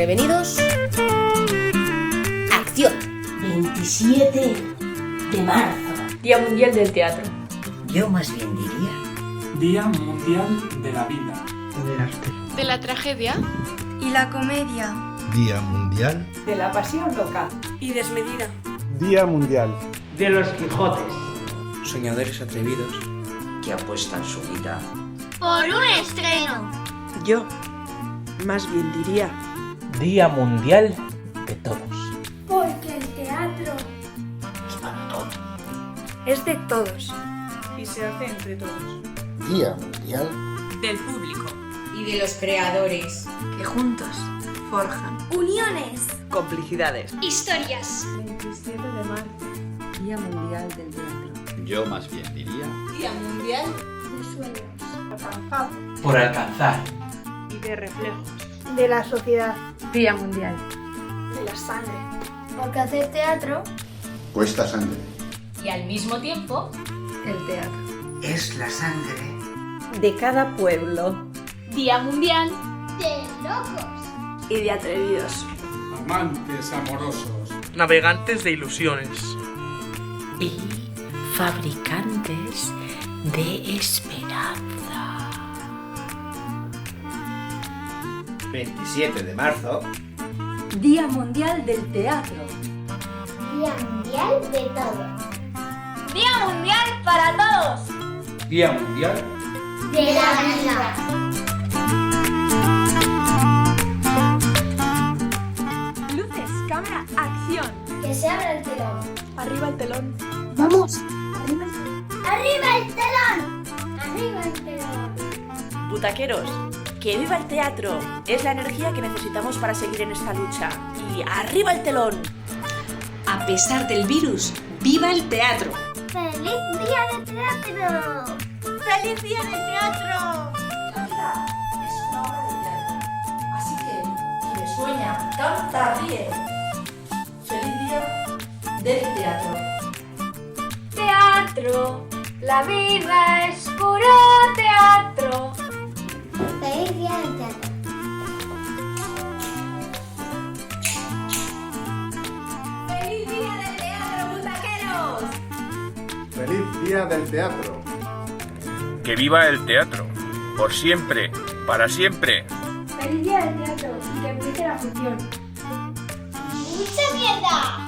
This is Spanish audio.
prevenidos. ¡Acción! 27 de marzo. Día Mundial del Teatro. Yo más bien diría... Día Mundial de la Vida. Del arte. De la tragedia. Y la comedia. Día Mundial De la pasión local. Y desmedida. Día Mundial De los Quijotes. Soñadores atrevidos que apuestan su vida. Por un estreno. Yo más bien diría... Día Mundial de Todos. Porque el teatro Es para todos. Es de todos. Y se hace entre todos. Día Mundial Del público. Y de los creadores. Que juntos forjan uniones, complicidades. historias. 27 de marzo. Día Mundial del Teatro. Yo más bien diría... Día Mundial de sueños. Alcanzado. Por alcanzar. Y de reflejos. De la sociedad. Día Mundial. De la sangre. Porque hacer teatro cuesta sangre. Y al mismo tiempo, El teatro. Es la sangre. De cada pueblo. Día Mundial de locos. Y de atrevidos. Amantes amorosos. Navegantes de ilusiones. Y fabricantes de esperanza. 27 de marzo. Día Mundial del Teatro. Día Mundial de todos. Día Mundial para todos. Día Mundial De la vida. Luces, cámara, acción. Que se abra el telón. Arriba el telón. Vamos. Arriba el telón. Arriba el telón. Butaqueros, que viva el teatro. Es la energía que necesitamos para seguir en esta lucha. Y ¡arriba el telón! a pesar del virus, ¡viva el teatro! ¡Feliz día de teatro! ¡Feliz día del teatro! La vida es una obra de teatro. Así que, quien sueña, canta, ríe. ¡Feliz día del teatro! Teatro, la vida es puro teatro. Feliz día del teatro. ¡Feliz día del teatro, butaqueros! Feliz Día del Teatro. ¡Que viva el teatro! ¡Por siempre! ¡Para siempre! Feliz día del teatro y que empiece la función. ¡Mucha mierda!